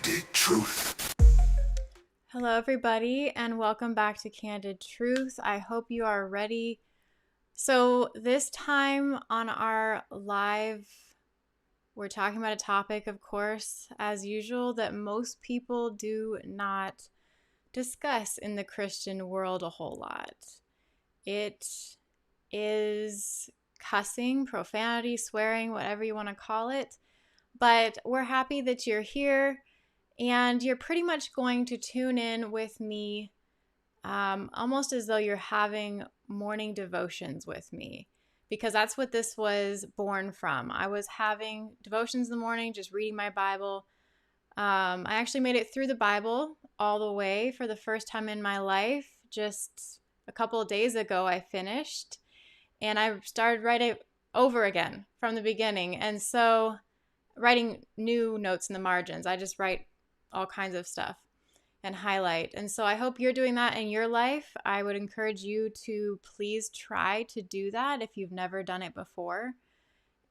Candid Truth. Hello, everybody, and welcome back to Candid Truth. I hope you are ready. So, this time on our live, we're talking about a topic, of course, as usual, that most people do not discuss in the Christian world a whole lot. It is cussing, profanity, swearing, whatever you want to call it. But we're happy that you're here. And you're pretty much going to tune in with me almost as though you're having morning devotions with me, because that's what this was born from. I was having devotions in the morning, just reading my Bible. I actually made it through the Bible all the way for the first time in my life. Just a couple of days ago, I finished, and I started writing over again from the beginning. And so writing new notes in the margins, I just write all kinds of stuff and highlight. And so I hope you're doing that in your life. I would encourage you to please try to do that if you've never done it before.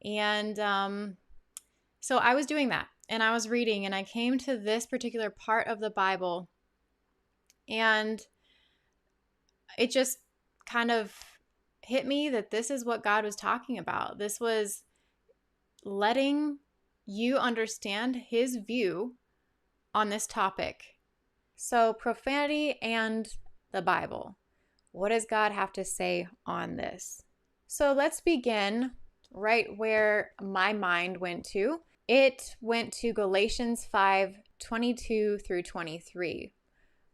And so I was doing that, and I was reading, and I came to this particular part of the Bible, and it just kind of hit me that this is what God was talking about. This was letting you understand his view on this topic. So, profanity and the Bible. What does God have to say on this? So, let's begin right where my mind went to. It went to Galatians 5:22 through 23,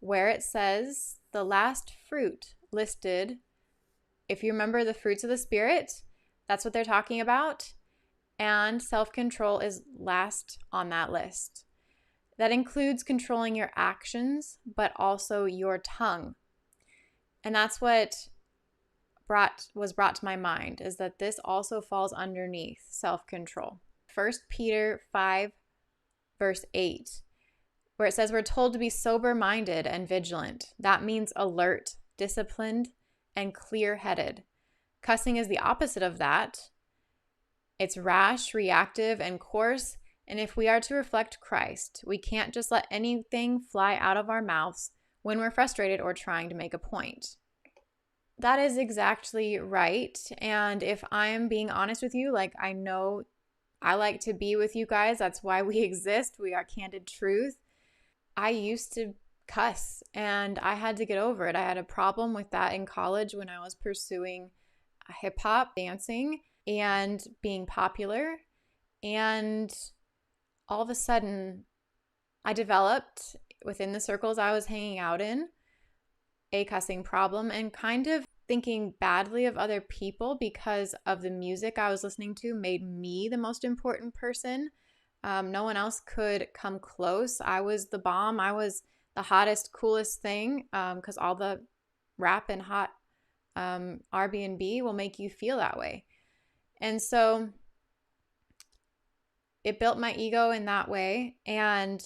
where it says the last fruit listed, if you remember the fruits of the Spirit, that's what they're talking about. And self-control is last on that list. That includes controlling your actions, but also your tongue. And that's what was brought to my mind, is that this also falls underneath self-control. 1 Peter 5, verse 8, where it says we're told to be sober-minded and vigilant. That means alert, disciplined, and clear-headed. Cussing is the opposite of that. It's rash, reactive, and coarse. And if we are to reflect Christ, we can't just let anything fly out of our mouths when we're frustrated or trying to make a point. That is exactly right. And if I'm being honest with you, like I know I like to be with you guys. That's why we exist. We are Candid Truth. I used to cuss, and I had to get over it. I had a problem with that in college when I was pursuing hip hop dancing and being popular. And all of a sudden, I developed, within the circles I was hanging out in, a cussing problem, and kind of thinking badly of other people because of the music I was listening to made me the most important person. No one else could come close. I was the bomb. I was the hottest, coolest thing, because all the rap and hot Airbnb will make you feel that way. And so it built my ego in that way. And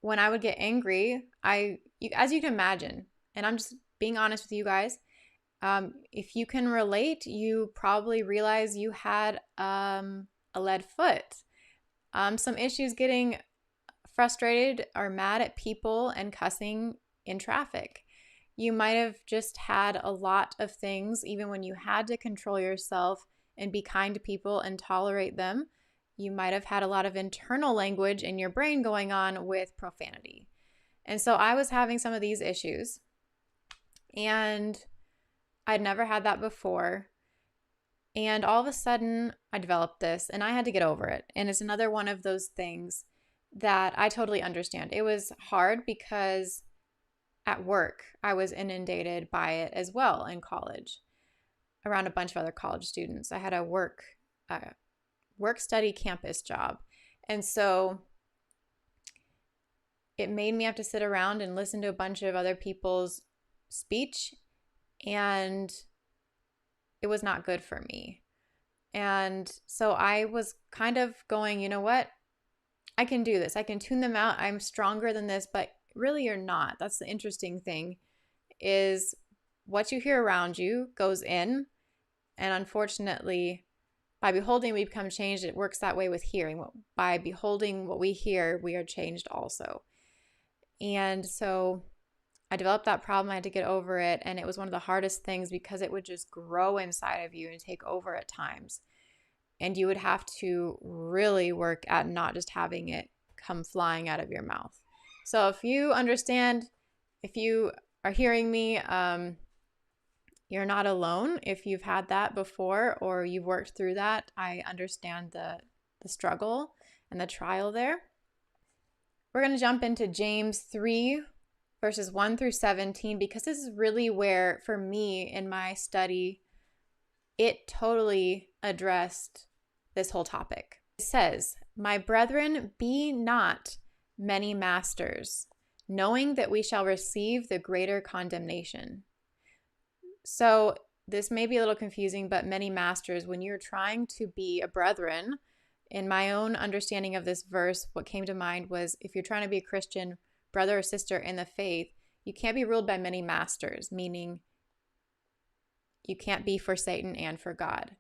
when I would get angry, as you can imagine, and I'm just being honest with you guys, if you can relate, you probably realize you had a lead foot. Some issues getting frustrated or mad at people and cussing in traffic. You might have just had a lot of things, even when you had to control yourself and be kind to people and tolerate them. You might have had a lot of internal language in your brain going on with profanity. And so I was having some of these issues, and I'd never had that before. And all of a sudden I developed this, and I had to get over it. And it's another one of those things that I totally understand. It was hard because at work I was inundated by it as well in college, around a bunch of other college students. I had a work study campus job. And so it made me have to sit around and listen to a bunch of other people's speech, and it was not good for me. And so I was kind of going, you know what? I can do this. I can tune them out. I'm stronger than this, but really you're not. That's the interesting thing, is what you hear around you goes in. And unfortunately, By beholding, we become changed. It works that way with hearing. By beholding what we hear, we are changed also. And so I developed that problem. I had to get over it. And it was one of the hardest things because it would just grow inside of you and take over at times. And you would have to really work at not just having it come flying out of your mouth. So if you understand, if you are hearing me, you're not alone. If you've had that before or you've worked through that, I understand the struggle and the trial there. We're going to jump into James 3, verses 1 through 17, because this is really where, for me, in my study, it totally addressed this whole topic. It says, "My brethren, be not many masters, knowing that we shall receive the greater condemnation." So this may be a little confusing, but many masters, when you're trying to be a brethren, in my own understanding of this verse, what came to mind was if you're trying to be a Christian brother or sister in the faith, you can't be ruled by many masters, meaning you can't be for Satan and for God,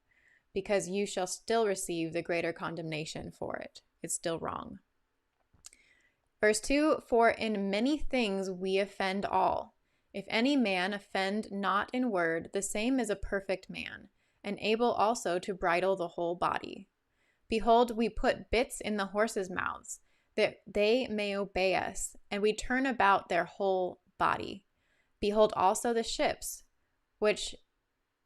because you shall still receive the greater condemnation for it. It's still wrong. Verse 2, "For in many things we offend all. If any man offend not in word, the same is a perfect man, and able also to bridle the whole body. Behold, we put bits in the horses' mouths, that they may obey us, and we turn about their whole body. Behold also the ships, which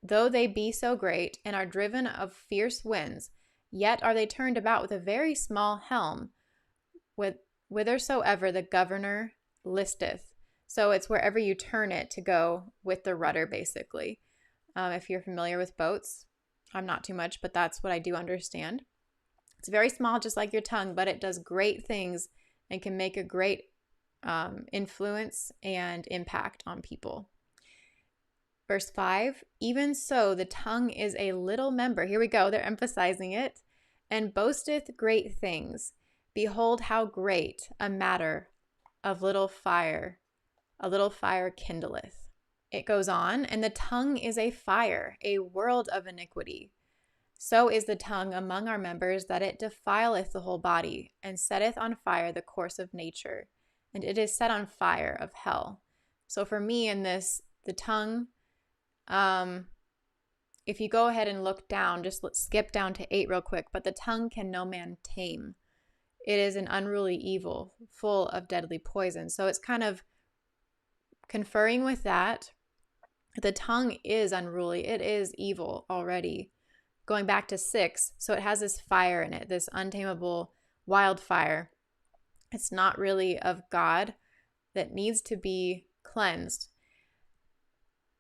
though they be so great, and are driven of fierce winds, yet are they turned about with a very small helm, whithersoever the governor listeth." So it's wherever you turn it to go with the rudder, basically. If you're familiar with boats, I'm not too much, but that's what I do understand. It's very small, just like your tongue, but it does great things and can make a great influence and impact on people. Verse 5, "Even so the tongue is a little member." Here we go, they're emphasizing it. "And boasteth great things. Behold how great a matter of a little fire kindleth." It goes on, "And the tongue is a fire, a world of iniquity. So is the tongue among our members, that it defileth the whole body, and setteth on fire the course of nature, and it is set on fire of hell." So for me in this, the tongue, if you go ahead and look down, just let's skip down to 8 real quick, "But the tongue can no man tame. It is an unruly evil, full of deadly poison." So it's kind of conferring with that. The tongue is unruly. It is evil already. Going back to 6, so it has this fire in it, this untamable wildfire. It's not really of God, that needs to be cleansed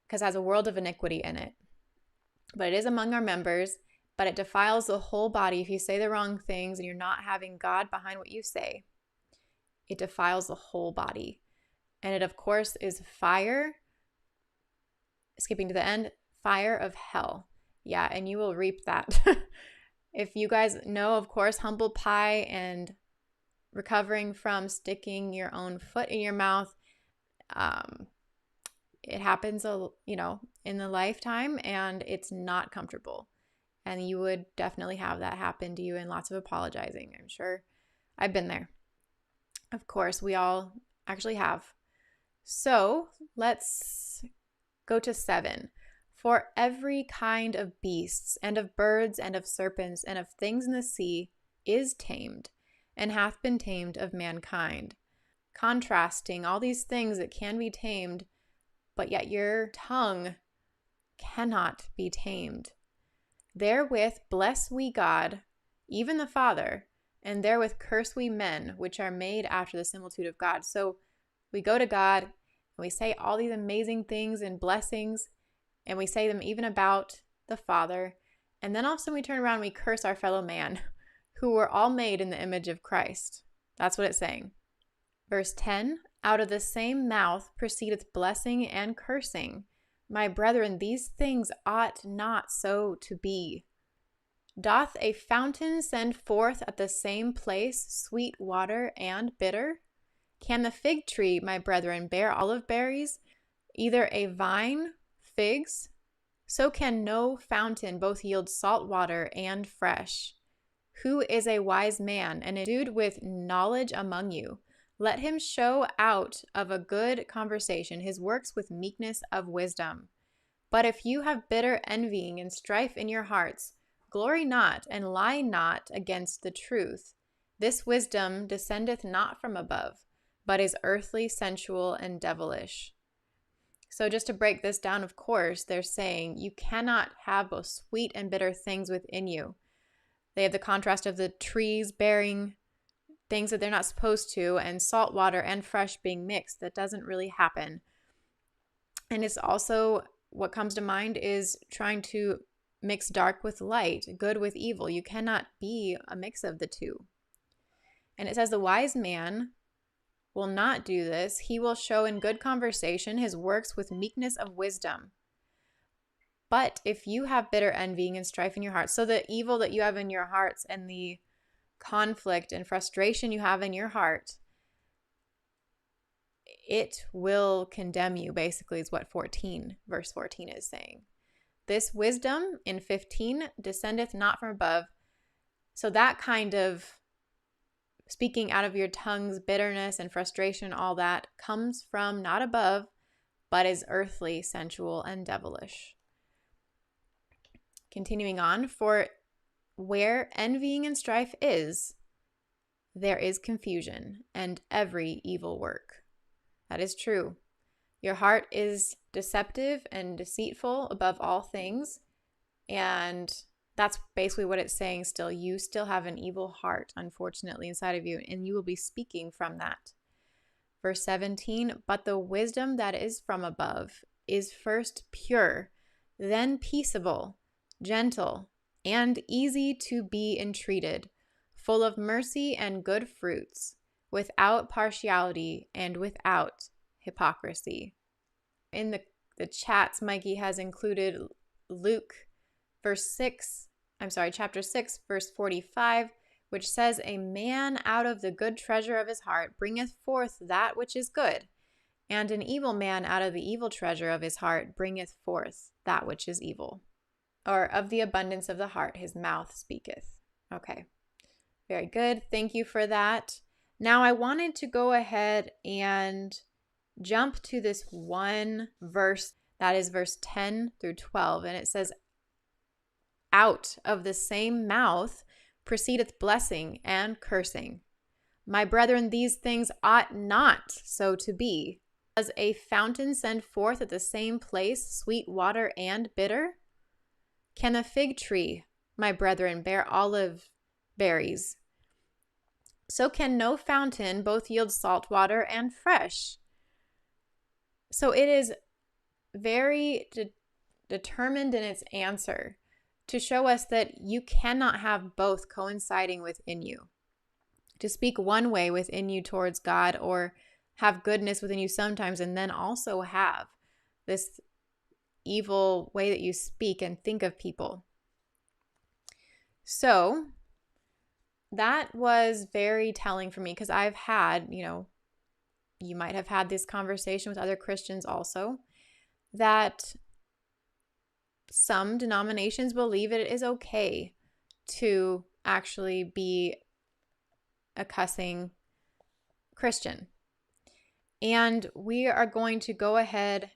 because it has a world of iniquity in it. But it is among our members, but it defiles the whole body. If you say the wrong things and you're not having God behind what you say, it defiles the whole body. And it, of course, is fire, skipping to the end, fire of hell. Yeah, and you will reap that. If you guys know, of course, humble pie and recovering from sticking your own foot in your mouth, it happens, in the lifetime, and it's not comfortable. And you would definitely have that happen to you, and lots of apologizing. I'm sure I've been there. Of course, we all actually have. So let's go to 7. "For every kind of beasts, and of birds, and of serpents, and of things in the sea is tamed, and hath been tamed of mankind." Contrasting all these things that can be tamed, but yet your tongue cannot be tamed. "Therewith bless we God, even the Father, and therewith curse we men, which are made after the similitude of God." So we go to God and we say all these amazing things and blessings, and we say them even about the Father. And then all of a sudden we turn around and we curse our fellow man, who were all made in the image of Christ. That's what it's saying. Verse 10, "Out of the same mouth proceedeth blessing and cursing. My brethren, these things ought not so to be. Doth a fountain send forth at the same place sweet water and bitter? Can the fig tree, my brethren, bear olive berries? Either a vine, figs? So can no fountain both yield salt water and fresh. Who is a wise man and endued with knowledge among you? Let him show out of a good conversation his works with meekness of wisdom. But if you have bitter envying and strife in your hearts, glory not and lie not against the truth. This wisdom descendeth not from above, but is earthly, sensual, and devilish. So just to break this down, of course, they're saying you cannot have both sweet and bitter things within you. They have the contrast of the trees bearing things that they're not supposed to, and salt water and fresh being mixed. That doesn't really happen. And it's also, what comes to mind is trying to mix dark with light, good with evil. You cannot be a mix of the two. And it says the wise man will not do this. He will show in good conversation his works with meekness of wisdom. But if you have bitter envying and strife in your hearts, so the evil that you have in your hearts and the conflict and frustration you have in your heart, it will condemn you, basically, is what verse 14 is saying. This wisdom in 15 descendeth not from above. So that kind of speaking out of your tongue's bitterness and frustration, all that comes from not above, but is earthly, sensual, and devilish. Continuing on, for where envying and strife is, there is confusion and every evil work. That is true. Your heart is deceptive and deceitful above all things, and that's basically what it's saying still. You still have an evil heart, unfortunately, inside of you, and you will be speaking from that. Verse 17, but the wisdom that is from above is first pure, then peaceable, gentle, and easy to be entreated, full of mercy and good fruits, without partiality and without hypocrisy. In the chats, Mikey has included Luke chapter 6, verse 45, which says, a man out of the good treasure of his heart bringeth forth that which is good, and an evil man out of the evil treasure of his heart bringeth forth that which is evil. Or of the abundance of the heart his mouth speaketh. Okay, very good. Thank you for that. Now I wanted to go ahead and jump to this one verse, that is verse 10 through 12, and it says, out of the same mouth proceedeth blessing and cursing. My brethren, these things ought not so to be. Does a fountain send forth at the same place sweet water and bitter? Can the fig tree, my brethren, bear olive berries? So can no fountain both yield salt water and fresh. So it is very determined in its answer to show us that you cannot have both coinciding within you. To speak one way within you towards God, or have goodness within you sometimes, and then also have this evil way that you speak and think of people. So that was very telling for me, because I've had, you might have had this conversation with other Christians also, that some denominations believe it is okay to actually be a cussing Christian. And we are going to go ahead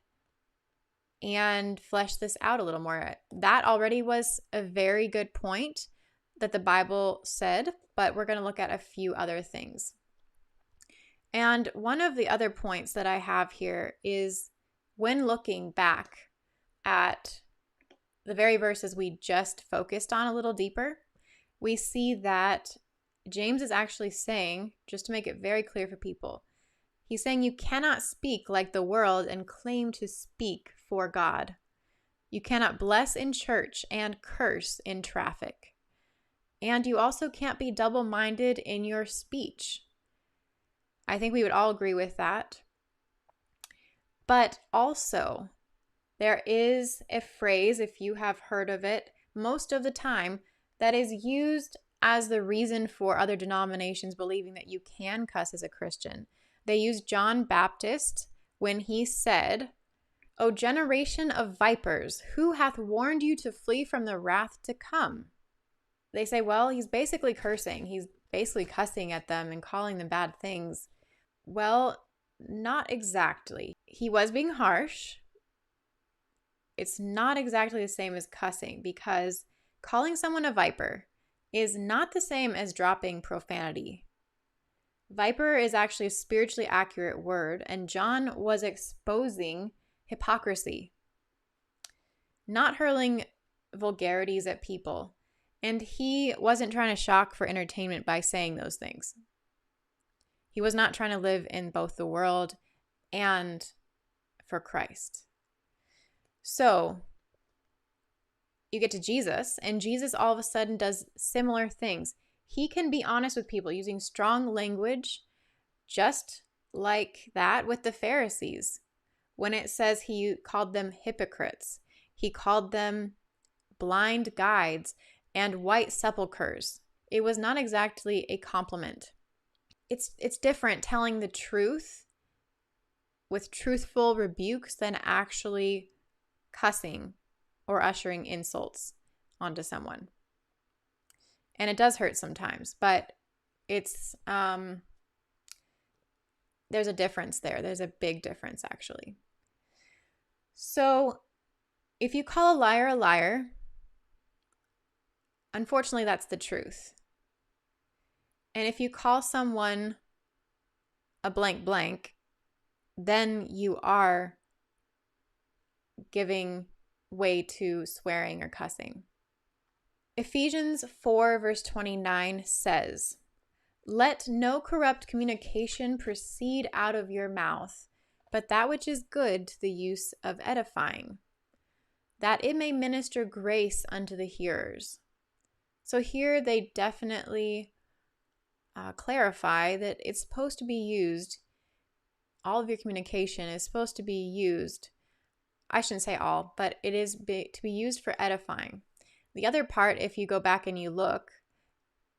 and flesh this out a little more. That already was a very good point that the Bible said, but we're going to look at a few other things. And one of the other points that I have here is, when looking back at the very verses we just focused on a little deeper, we see that James is actually saying, just to make it very clear for people, he's saying you cannot speak like the world and claim to speak for God. You cannot bless in church and curse in traffic. And you also can't be double-minded in your speech. I think we would all agree with that. But also, there is a phrase, if you have heard of it, most of the time, that is used as the reason for other denominations believing that you can cuss as a Christian. They use John Baptist when he said, O generation of vipers, who hath warned you to flee from the wrath to come? They say, well, he's basically cursing. He's basically cussing at them and calling them bad things. Well, not exactly. He was being harsh. It's not exactly the same as cussing, because calling someone a viper is not the same as dropping profanity. Viper is actually a spiritually accurate word, and John was exposing hypocrisy, not hurling vulgarities at people. And he wasn't trying to shock for entertainment by saying those things. He was not trying to live in both the world and for Christ. So you get to Jesus, and Jesus all of a sudden does similar things. He can be honest with people using strong language, just like that with the Pharisees. When it says he called them hypocrites, he called them blind guides and white sepulchres. It was not exactly a compliment. It's different telling the truth with truthful rebukes than actually cussing or ushering insults onto someone. And it does hurt sometimes, but it's there's a difference there. There's a big difference, actually. So if you call a liar, unfortunately, that's the truth. And if you call someone a blank blank, then you are giving way to swearing or cussing. Ephesians 4 verse 29 says, "Let no corrupt communication proceed out of your mouth, but that which is good to the use of edifying, that it may minister grace unto the hearers." So here they definitely clarify that it's supposed to be used, all of your communication is supposed to be used, I shouldn't say all, but it is to be used for edifying. The other part, if you go back and you look,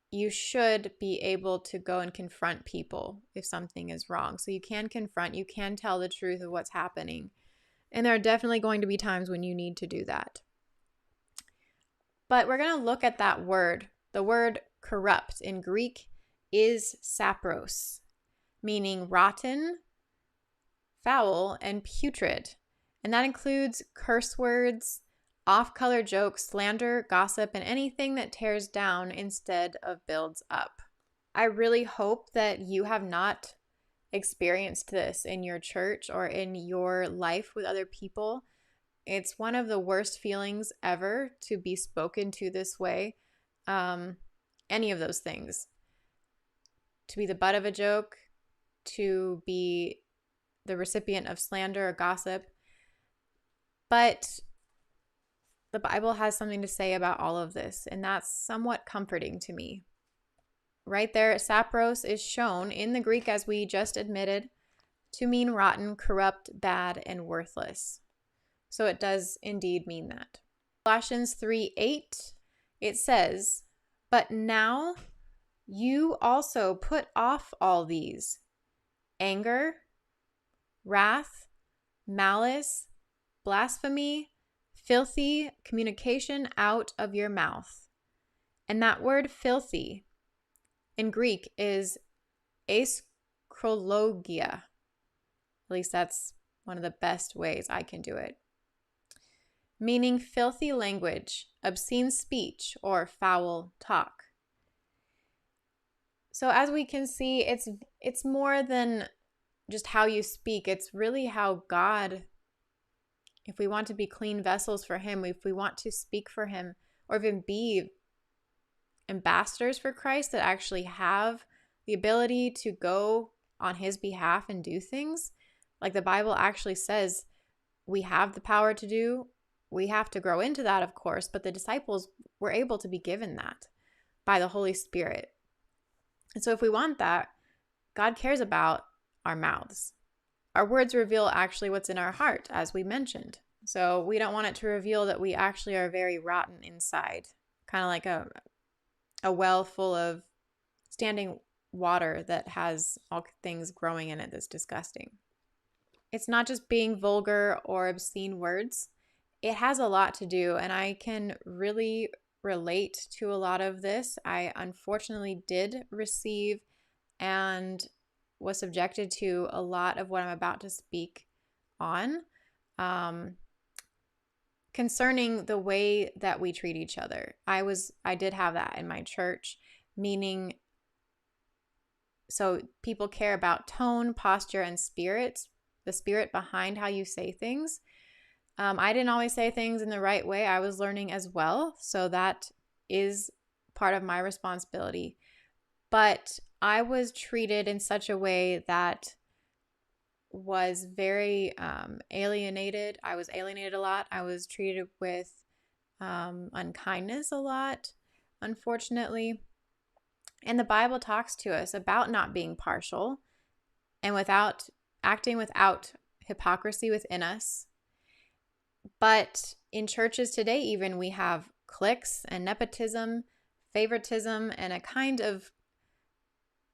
you should be able to go and confront people if something is wrong. So you can confront, you can tell the truth of what's happening. And there are definitely going to be times when you need to do that. But we're going to look at that word. The word corrupt in Greek is sapros, meaning rotten, foul, and putrid. And that includes curse words, off-color jokes, slander, gossip, and anything that tears down instead of builds up. I really hope that you have not experienced this in your church or in your life with other people. It's one of the worst feelings ever to be spoken to this way. Any of those things. To be the butt of a joke, to be the recipient of slander or gossip. But the Bible has something to say about all of this, and that's somewhat comforting to me. Right there, sapros is shown in the Greek, as we just admitted, to mean rotten, corrupt, bad, and worthless. So it does indeed mean that. Colossians 3:8, it says, "But now you also put off all these: anger, wrath, malice, blasphemy, filthy communication out of your mouth." And that word filthy in Greek is askrologia. At least that's one of the best ways I can do it. Meaning filthy language, obscene speech, or foul talk. So as we can see, it's more than just how you speak. It's really how God, if we want to be clean vessels for Him, if we want to speak for Him, or even be ambassadors for Christ that actually have the ability to go on His behalf and do things, like the Bible actually says we have the power to do. We have to grow into that, of course, but the disciples were able to be given that by the Holy Spirit. And so if we want that, God cares about our mouths. Our words reveal actually what's in our heart, as we mentioned. So we don't want it to reveal that we actually are very rotten inside, kind of like a well full of standing water that has all things growing in it that's disgusting. it's not just being vulgar or obscene words. It has a lot to do, and I can really relate to a lot of this. I unfortunately did receive and was subjected to a lot of what I'm about to speak on, concerning the way that we treat each other. I did have that in my church, meaning, so people care about tone, posture, and spirit, the spirit behind how you say things. I didn't always say things in the right way. I was learning as well, so that is part of my responsibility. But I was treated in such a way that was very alienated. I was alienated a lot. I was treated with unkindness a lot, unfortunately. And the Bible talks to us about not being partial and without acting without hypocrisy within us. But in churches today, even, we have cliques and nepotism, favoritism, and a kind of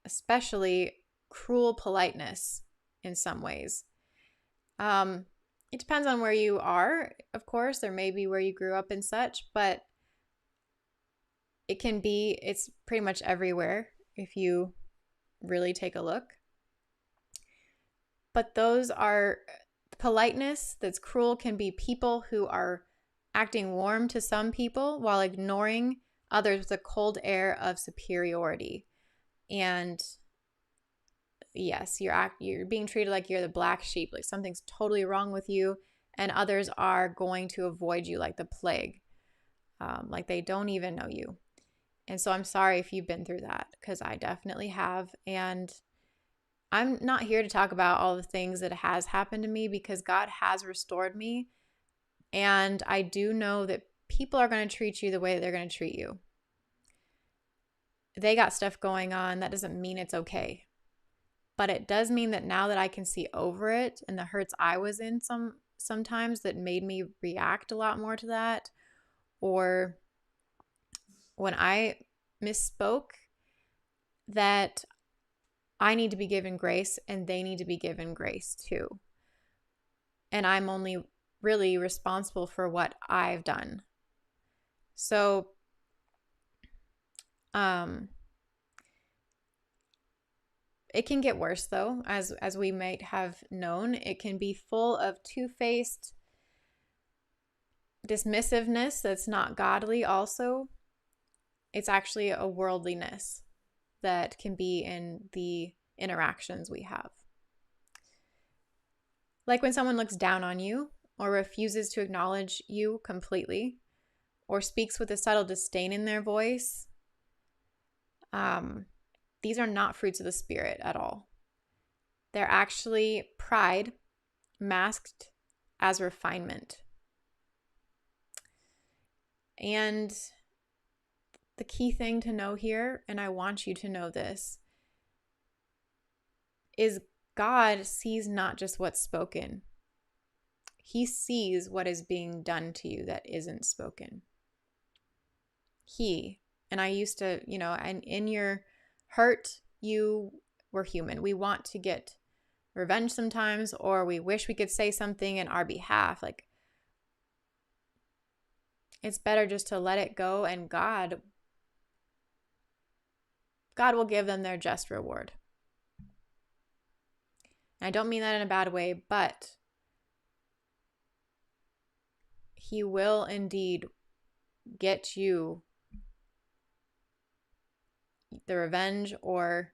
especially cruel politeness in some ways. It depends on where you are, of course. There may be where you grew up and such, but it's pretty much everywhere if you really take a look. But those are politeness that's cruel, can be people who are acting warm to some people while ignoring others with a cold air of superiority. And yes, you're being treated like you're the black sheep, like something's totally wrong with you, and others are going to avoid you like the plague, like they don't even know you. And so I'm sorry if you've been through that, because I definitely have. And I'm not here to talk about all the things that has happened to me, because God has restored me. And I do know that people are going to treat you the way that they're going to treat you. They got stuff going on. That doesn't mean it's okay. But it does mean that now that I can see over it and the hurts I was in sometimes that made me react a lot more to that, or when I misspoke, that I need to be given grace and they need to be given grace too. And I'm only really responsible for what I've done. So, it can get worse though, as we might have known. It can be full of two-faced dismissiveness that's not godly also. It's actually a worldliness that can be in the interactions we have. Like when someone looks down on you or refuses to acknowledge you completely, or speaks with a subtle disdain in their voice. These are not fruits of the Spirit at all. They're actually pride masked as refinement. And the key thing to know here, and I want you to know this, is God sees not just what's spoken. He sees what is being done to you that isn't spoken. And I used to, and in your hurt, you were human. We want to get revenge sometimes, or we wish we could say something in our behalf. Like, it's better just to let it go, and God will give them their just reward. And I don't mean that in a bad way, but He will indeed get you the revenge or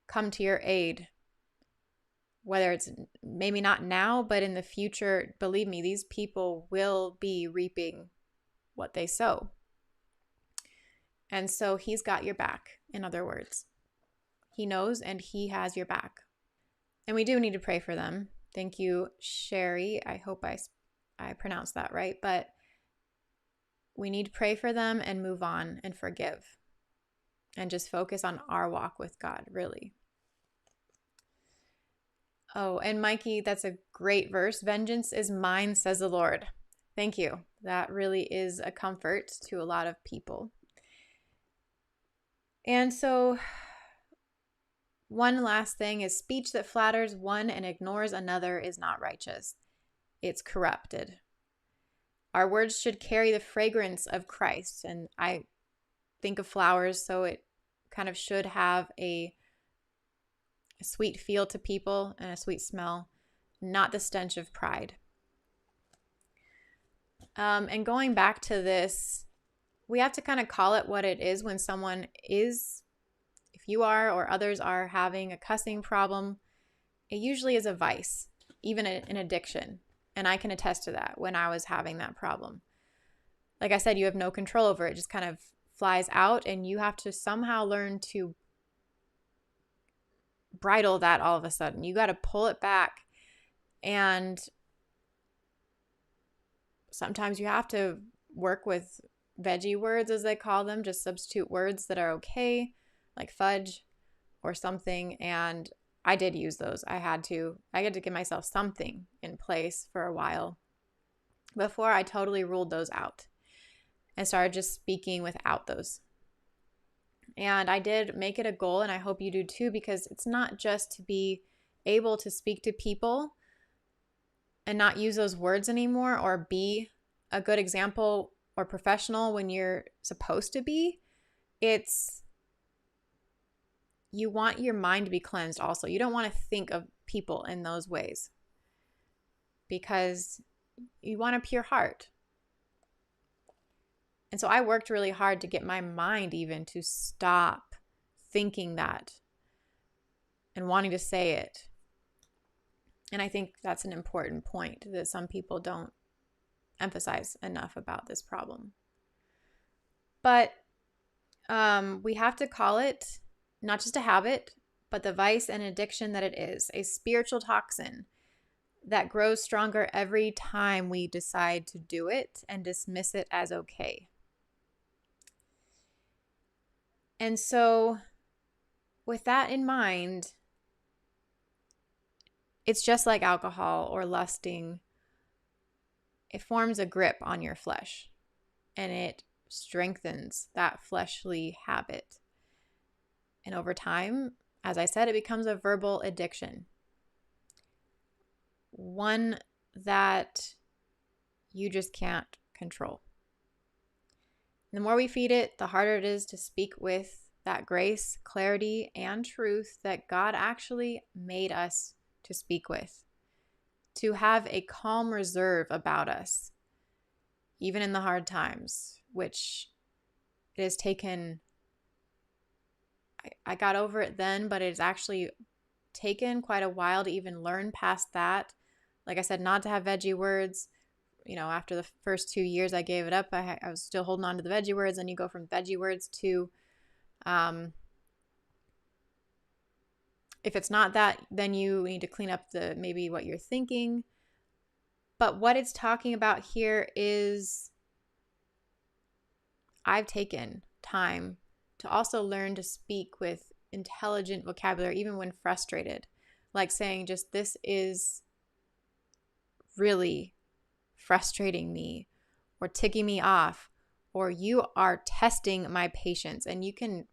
come to your aid. Whether it's maybe not now, but in the future, believe me, these people will be reaping what they sow. And so He's got your back, in other words. He knows and He has your back. And we do need to pray for them. Thank you, Sherry. I hope I pronounced that right. But we need to pray for them and move on and forgive. And just focus on our walk with God, really. Oh, and Mikey, that's a great verse. Vengeance is mine, says the Lord. Thank you. That really is a comfort to a lot of people. And so One last thing is speech that flatters one and ignores another is not righteous. It's corrupted. Our words should carry the fragrance of Christ. And I think of flowers, so it kind of should have a sweet feel to people and a sweet smell, not the stench of pride. And going back to this, we have to kind of call it what it is when someone is, if you are or others are having a cussing problem, it usually is a vice, even an addiction. And I can attest to that when I was having that problem. Like I said, you have no control over it. It just kind of flies out, and you have to somehow learn to bridle that all of a sudden. You got to pull it back, and sometimes you have to work with veggie words, as they call them, just substitute words that are okay, like fudge or something. And I did use those. I had to give myself something in place for a while before I totally ruled those out and started just speaking without those. And I did make it a goal, and I hope you do too, because it's not just to be able to speak to people and not use those words anymore, or be a good example or professional when you're supposed to be. It's, you want your mind to be cleansed also. You don't want to think of people in those ways because you want a pure heart. And so I worked really hard to get my mind even to stop thinking that and wanting to say it. And I think that's an important point that some people don't emphasize enough about this problem. But we have to call it not just a habit, but the vice and addiction that it is, a spiritual toxin that grows stronger every time we decide to do it and dismiss it as okay. And so with that in mind, it's just like alcohol or lusting. It forms a grip on your flesh, and it strengthens that fleshly habit. And over time, as I said, it becomes a verbal addiction. One that you just can't control. The more we feed it, the harder it is to speak with that grace, clarity, and truth that God actually made us to speak with. To have a calm reserve about us, even in the hard times, which it has taken, I got over it then, but it's actually taken quite a while to even learn past that. Like I said, not to have veggie words. You know, after the first 2 years I gave it up, I was still holding on to the veggie words, and you go from veggie words to, if it's not that, then you need to clean up maybe what you're thinking. But what it's talking about here is I've taken time to also learn to speak with intelligent vocabulary, even when frustrated. Like saying just, this is really frustrating me or ticking me off, or you are testing my patience. And you can,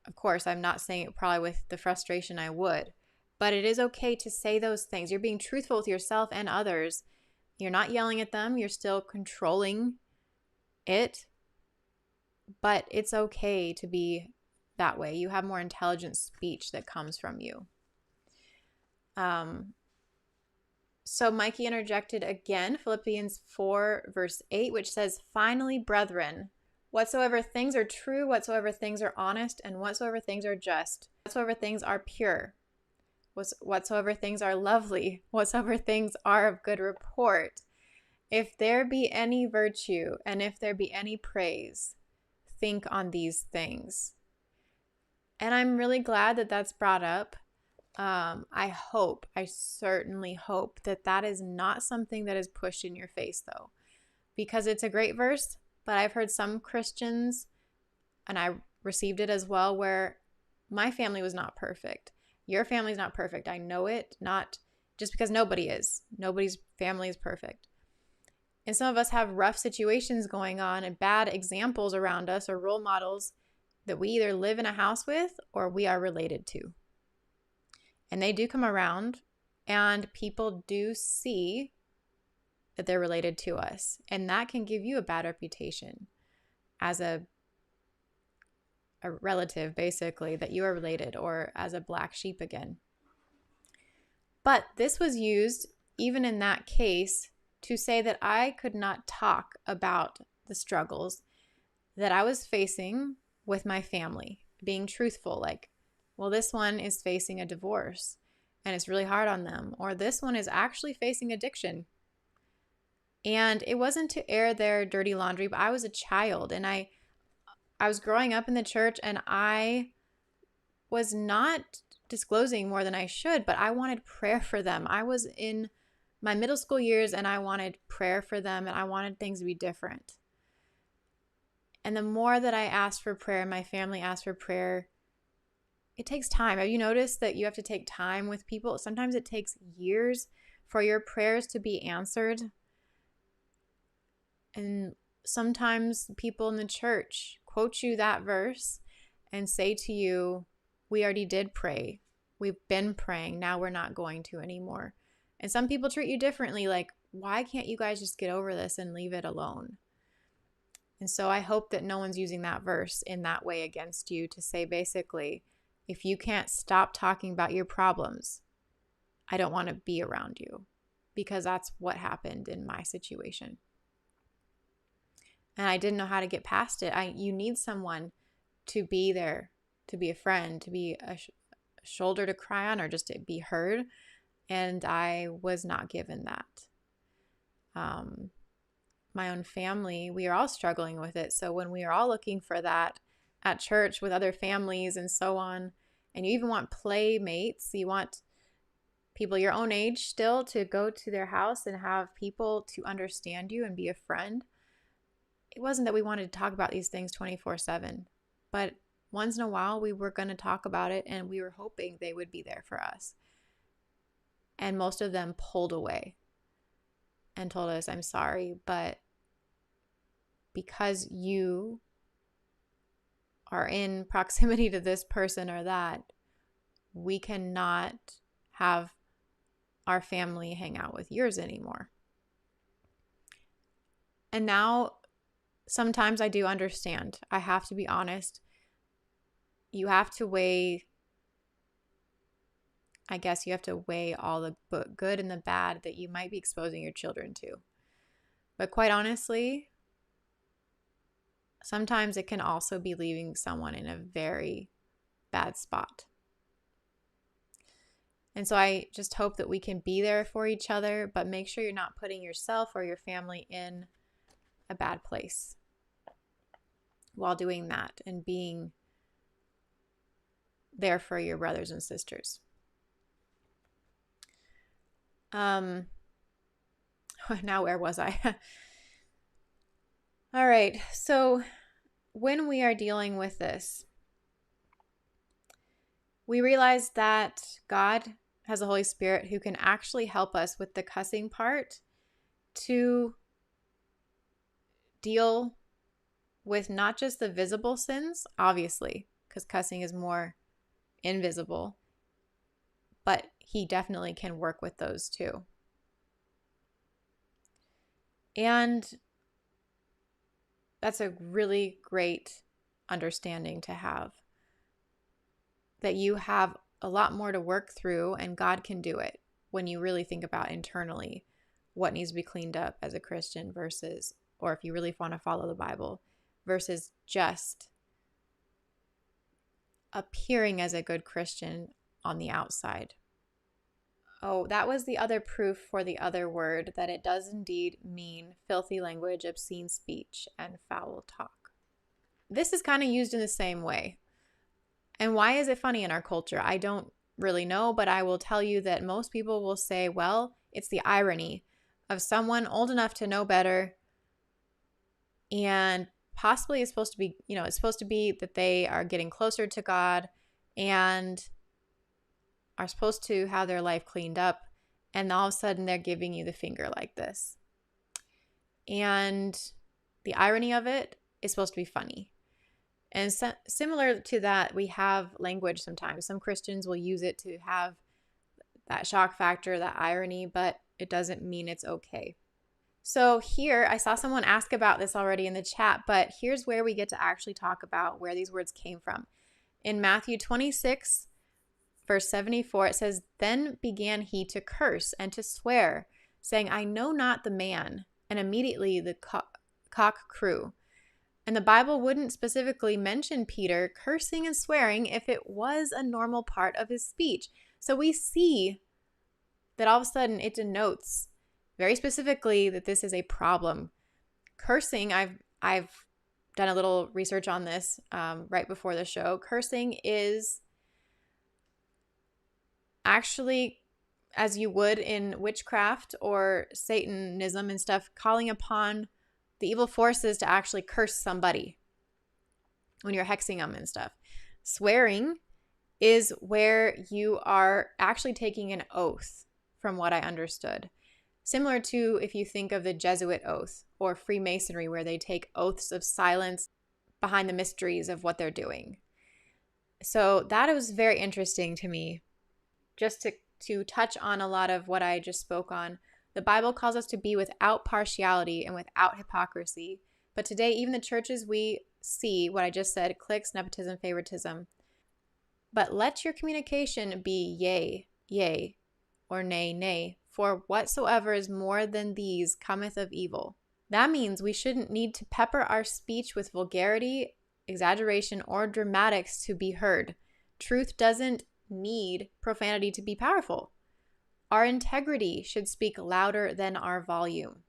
of course, I'm not saying it probably with the frustration I would, but it is okay to say those things. You're being truthful with yourself and others. You're not yelling at them. You're still controlling it, but it's okay to be that way. You have more intelligent speech that comes from you. So Mikey interjected again, Philippians 4 verse 8, which says, "Finally, brethren, whatsoever things are true, whatsoever things are honest, and whatsoever things are just, whatsoever things are pure, whatsoever things are lovely, whatsoever things are of good report, if there be any virtue, and if there be any praise, think on these things." And I'm really glad that that's brought up. I certainly hope that is not something that is pushed in your face, though, because it's a great verse. But I've heard some Christians, and I received it as well, where my family was not perfect. Your family's not perfect. I know it, not just because nobody is. Nobody's family is perfect. And some of us have rough situations going on and bad examples around us or role models, that we either live in a house with or we are related to. And they do come around, and people do see that they're related to us. And that can give you a bad reputation as a relative, basically, that you are related, or as a black sheep again. But this was used, even in that case, to say that I could not talk about the struggles that I was facing with my family, being truthful, like, well, this one is facing a divorce and it's really hard on them, or this one is actually facing addiction. And it wasn't to air their dirty laundry, but I was a child, and I was growing up in the church, and I was not disclosing more than I should, but I wanted prayer for them. I was in my middle school years, and I wanted prayer for them, and I wanted things to be different. And the more that I asked for prayer, my family asked for prayer, it takes time. Have you noticed that you have to take time with people? Sometimes it takes years for your prayers to be answered. And sometimes people in the church quote you that verse and say to you, we already did pray. We've been praying. Now we're not going to anymore. And some people treat you differently, like, why can't you guys just get over this and leave it alone? And so I hope that no one's using that verse in that way against you to say, basically, if you can't stop talking about your problems, I don't want to be around you, because that's what happened in my situation. And I didn't know how to get past it. You need someone to be there, to be a friend, to be a shoulder to cry on, or just to be heard. And I was not given that. My own family, we are all struggling with it. So when we are all looking for that at church with other families and so on, and you even want playmates, you want people your own age still to go to their house and have people to understand you and be a friend. It wasn't that we wanted to talk about these things 24/7, but once in a while we were going to talk about it, and we were hoping they would be there for us. And most of them pulled away and told us, I'm sorry, but because you are in proximity to this person or that, we cannot have our family hang out with yours anymore. And now, sometimes I do understand. I have to be honest. You have to weigh, I guess you have to weigh all the good and the bad that you might be exposing your children to. But quite honestly, sometimes it can also be leaving someone in a very bad spot. And so I just hope that we can be there for each other, but make sure you're not putting yourself or your family in a bad place while doing that, and being there for your brothers and sisters. Now where was I? All right. So when we are dealing with this, we realize that God has a Holy Spirit who can actually help us with the cussing part to deal with not just the visible sins, obviously, because cussing is more invisible, but he definitely can work with those too. And that's a really great understanding to have, that you have a lot more to work through, and God can do it when you really think about internally what needs to be cleaned up as a Christian versus, or if you really want to follow the Bible, versus just appearing as a good Christian on the outside. Oh, that was the other proof for the other word, that it does indeed mean filthy language, obscene speech, and foul talk. This is kind of used in the same way. And why is it funny in our culture? I don't really know, but I will tell you that most people will say, well, it's the irony of someone old enough to know better, and possibly it's supposed to be, it's supposed to be that they are getting closer to God and are supposed to have their life cleaned up, and all of a sudden they're giving you the finger like this. And the irony of it is supposed to be funny. And similar to that, we have language sometimes. Some Christians will use it to have that shock factor, that irony, but it doesn't mean it's okay. So here, I saw someone ask about this already in the chat, but here's where we get to actually talk about where these words came from. In Matthew 26, verse 74, it says, "Then began he to curse and to swear, saying, I know not the man. And immediately the cock crew." And the Bible wouldn't specifically mention Peter cursing and swearing if it was a normal part of his speech. So we see that all of a sudden it denotes very specifically that this is a problem. Cursing, I've done a little research on this right before the show. Cursing is actually, as you would in witchcraft or Satanism and stuff, calling upon the evil forces to actually curse somebody when you're hexing them and stuff. Swearing is where you are actually taking an oath, from what I understood. Similar to if you think of the Jesuit oath or Freemasonry, where they take oaths of silence behind the mysteries of what they're doing. So that was very interesting to me. Just to touch on a lot of what I just spoke on, the Bible calls us to be without partiality and without hypocrisy. But today, even the churches we see, what I just said, cliques, nepotism, favoritism. But let your communication be yea, yea, or nay, nay, for whatsoever is more than these cometh of evil. That means we shouldn't need to pepper our speech with vulgarity, exaggeration, or dramatics to be heard. Truth doesn't need profanity to be powerful. Our integrity should speak louder than our volume.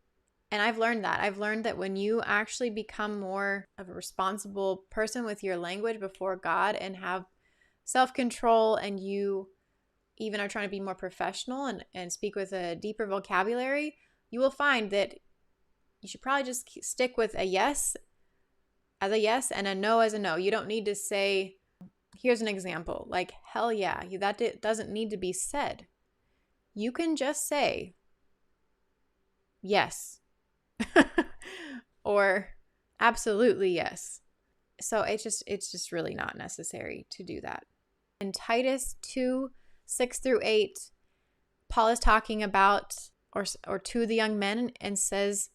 And I've learned that. I've learned that when you actually become more of a responsible person with your language before God and have self-control, and you even are trying to be more professional and speak with a deeper vocabulary, you will find that you should probably just stick with a yes as a yes and a no as a no. You don't need to say, here's an example, like, hell yeah, that doesn't need to be said. You can just say yes or absolutely yes. So it's just really not necessary to do that. In Titus 2, 6 through 8, Paul is talking about, or to the young men, and says,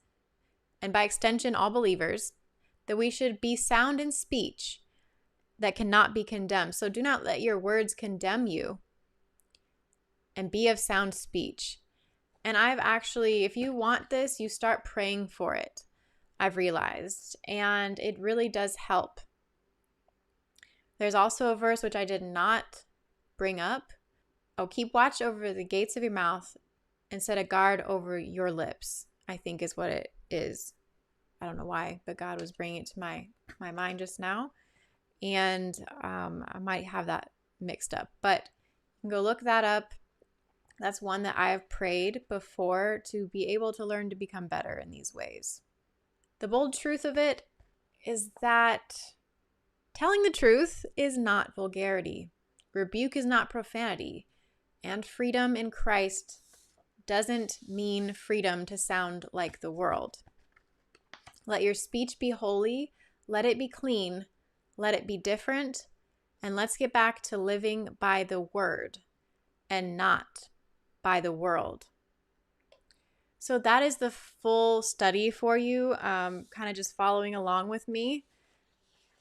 and by extension all believers, that we should be sound in speech, that cannot be condemned. So do not let your words condemn you, and be of sound speech. And I've actually, if you want this, you start praying for it, I've realized, and it really does help. There's also a verse which I did not bring up. Oh, keep watch over the gates of your mouth and set a guard over your lips, I think is what it is. I don't know why, but God was bringing it to my mind just now. And I might have that mixed up, but you can go look that up. That's one that I have prayed before to be able to learn to become better in these ways. The bold truth of it is that telling the truth is not vulgarity. Rebuke is not profanity. And freedom in Christ doesn't mean freedom to sound like the world. Let your speech be holy. Let it be clean. Let it be different. And let's get back to living by the word and not by the world. So that is the full study for you, kind of just following along with me.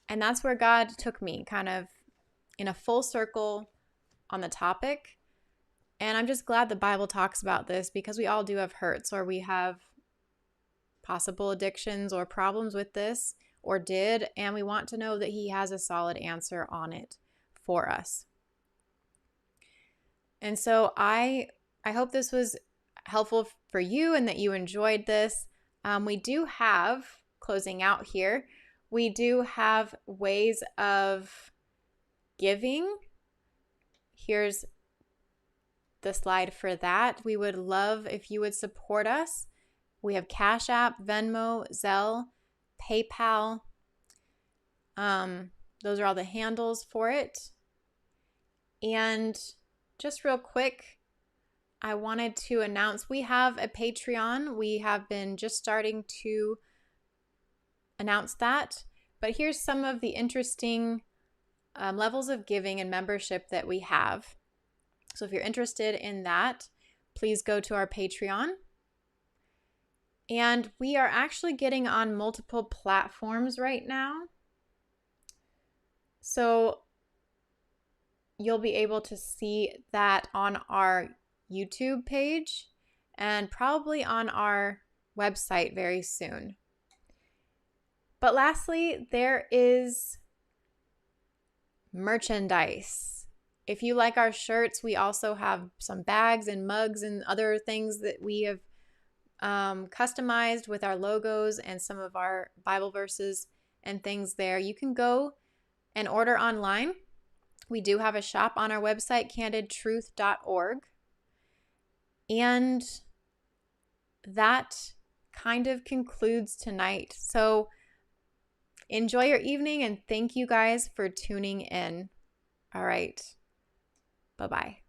And that's where God took me, kind of in a full circle on the topic. And I'm just glad the Bible talks about this, because we all do have hurts, or we have possible addictions or problems with this, or did, and we want to know that He has a solid answer on it for us. And so I hope this was helpful for you and that you enjoyed this. We do have, closing out here, we do have ways of giving. Here's the slide for that. We would love if you would support us. We have Cashapp, Venmo, Zelle, PayPal. Those are all the handles for it. And just real quick, I wanted to announce we have a Patreon. We have been just starting to announce that. But here's some of the interesting levels of giving and membership that we have. So if you're interested in that, please go to our Patreon. And we are actually getting on multiple platforms right now. So you'll be able to see that on our YouTube page and probably on our website very soon. But lastly, there is merchandise. If you like our shirts, we also have some bags and mugs and other things that we have customized with our logos and some of our Bible verses and things there. You can go and order online. We do have a shop on our website, CandidTruthOrg. And that kind of concludes tonight. So enjoy your evening and thank you guys for tuning in. All right. Bye-bye.